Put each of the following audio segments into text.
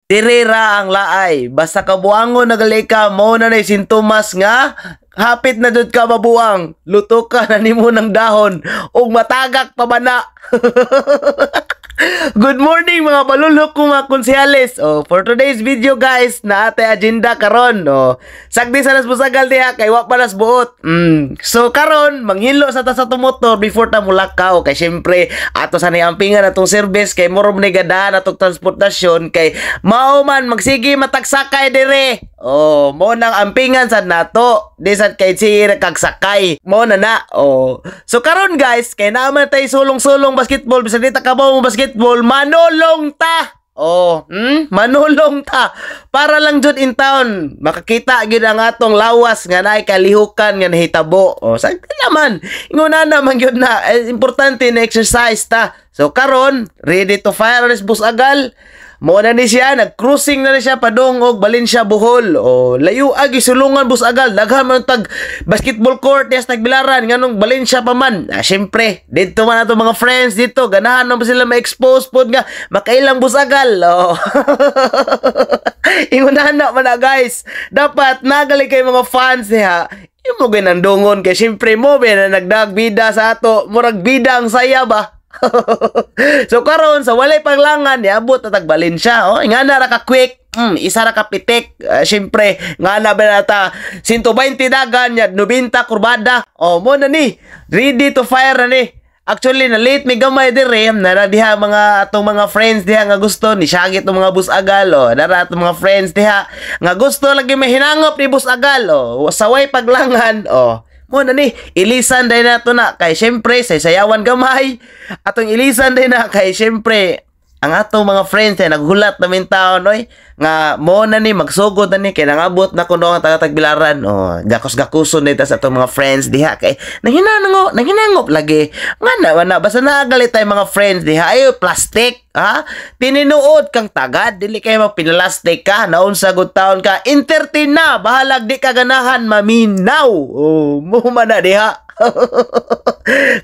Diri ra ang laay. Basta kabuangon nagali ka, mo na nay sintomas nga hapit na jud ka mabuang. Luto ka na nimo ng dahon ug matagak pa ba na. Good morning mga balulhok ko mga konsyales. For today's video guys, na ate agenda karon. Sagdi sa nas busagal diha kay wa pa nas buot. So karon manghilo sa ta sa motor before ta mulakaw kay syempre ato sa niampingan atong service kay moro ni gadahan atong transportasyon kay mao man magsige matagsakay dire. Mo nang ampingan sa nato. Di sad kay sira kag sakay. Mo na. So karon guys, kay naman tay sulong-sulong basketball bisan di ta kabaw mo basketball, manulong ta. Manulong ta para lang jud in town makakita gyud ang atong lawas nga naay kalihukan nga nahitabo. Sagdi naman inguna naman gyud na importante na exercise ta. So karon ready to fire this bus agal. Mo na ni siya, nag-cruising na ni siya padung og Valencia Bohol. Layo agi sulungan bus agal. Daghan man tag basketball court yes nagbilaran nganong Valencia pa man. Syempre, dito man ato mga friends dito, ganahan na ba sila ma-expose pod nga makailang bus agal. Ingunahan na man na guys. Dapat nagali kay mga fans niya. Imo ginandungon kay syempre mo na nagdagbida sa ato, murag bida ang saya ba. So karon sa walay paglangan niabot na tag Valencia. Nga na ra ka quick, isa ra ka pitik. Syempre nga na ba nata 120 dagan ya 90 kurbada. Mo na ni ready to fire na ni. Actually na late mi gamay dire na diha mga atong mga friends diha nga gusto ni syagit ng mga bus agal. Dara atong mga friends diha nga gusto lagi mahinangop ni bus agal. Sa way paglangan mo na ni ilisan day nato na kay syempre say sayawan gamay atong ilisan day na kay syempre ang atong mga friends ay naghulat na min taon nga mo na ni magsugod na ni kay nangabot na kuno ang taga-Tagbilaran. Gakos-gakuson dito sa atong mga friends diha kay nanghinangop lagi nga basta nagalit tay mga friends diha ayo plastic tininuod kang tagad dili kay magpinalastik ka naunsa gud taon ka entertain na bahalag di ka ganahan maminaw. Mo man na diha.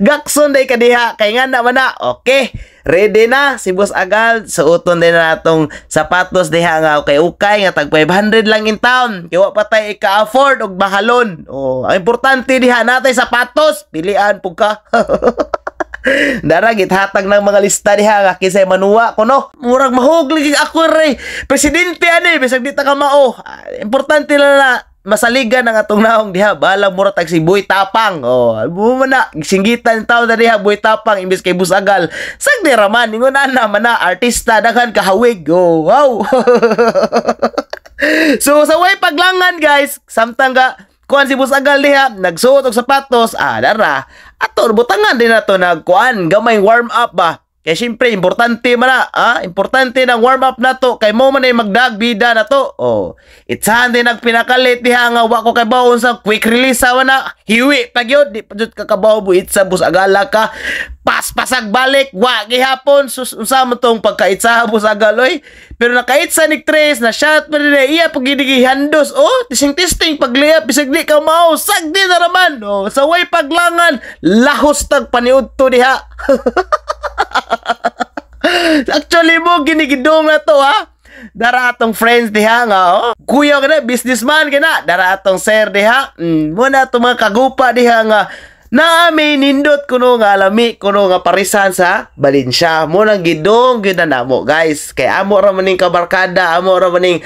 Gakson day ka diha kay nga naman na. Okay, ready na si Boss Agal. Suoton din na natong sapatos diha nga ukay nga tag 500 lang in town kay wa pa tay ika-afford og bahalon. Ang importante diha natay sapatos pilian pug ka. Dara githatag ng mga lista diha nga kisay manuwa kuno murag mahuglig ako ray presidente ani bisag di ta ka mao. Importante na masaligan ang atong naong diha bala mura tag si Boy Tapang. Mo na singgitan taw na diha Boy Tapang imbes kay Bus Agal sagdi raman ingon ana man na artista daghan kahawig. Wow. So sa way paglangan guys samtang ga kuan si Bus Agal diha nagsuot og sapatos dara ato butangan din nato nagkuan gamay warm up ba kay syempre importante man na importante ng warm up nato kay mo man ay magdagbida nato. Itsahan din nagpinakalit diha nga wa ko kay bawon sa quick release na hiwi pagyod di pagyod ka kabaw buit sa Bus Agala ka paspasag balik wa gihapon unsa mo tong pagkaitsa Bus Agal pero nakaitsa ni Tres na shot pa rin iya pag gihandos testing pagliyap bisag di ka mao sagdi na raman. Sa way paglangan lahos tag paniudto diha. Actually mo ginigidong na to dara atong friends diha nga kuya kana businessman kana dara atong sir diha mo na to mga kagupa diha nga naami nindot kuno nga lami kuno nga parisan sa Valencia. Mo nang gidong gyud na namo guys kay amo ra maning kabarkada amo ra maning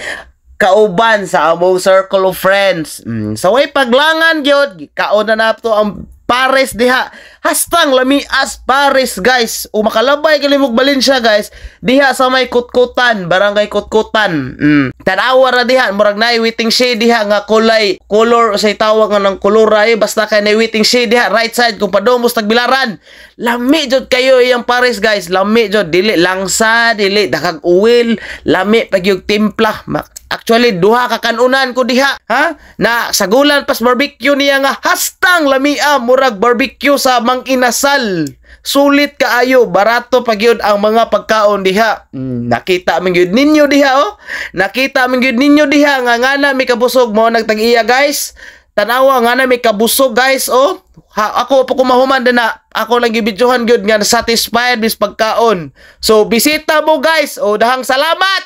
kauban sa among circle of friends. Sa way paglangan gyud kaon na nato ang Pares diha hastang lamias Pares guys makalabay kalimog Valencia guys diha sa may Kutkutan barangay Kutkutan. Tanawa ra diha murag naay waiting shade diha nga color say tawag nga ng koloray basta kay naay waiting shade diha right side kung padomos Tagbilaran. Lami jud kayo iyang Pares guys lami jud dili langsa dili dakag uwil lami pagyug timpla. Actually duha ka kanunan ko diha na sagulan pas barbecue niya nga hastang lamia murag barbecue sa Mang Inasal. Sulit kaayo barato pagyud ang mga pagkaon diha. Nakita man gyud ninyo diha nakita man gyud ninyo diha nga ngana mi kabusog mo nagtag-iya guys. Tanawa nga na may kabusog guys ako pa kumahuman din na ako lang gibidyohan gyud nga satisfied bis pagkaon. So bisita mo guys dahang salamat.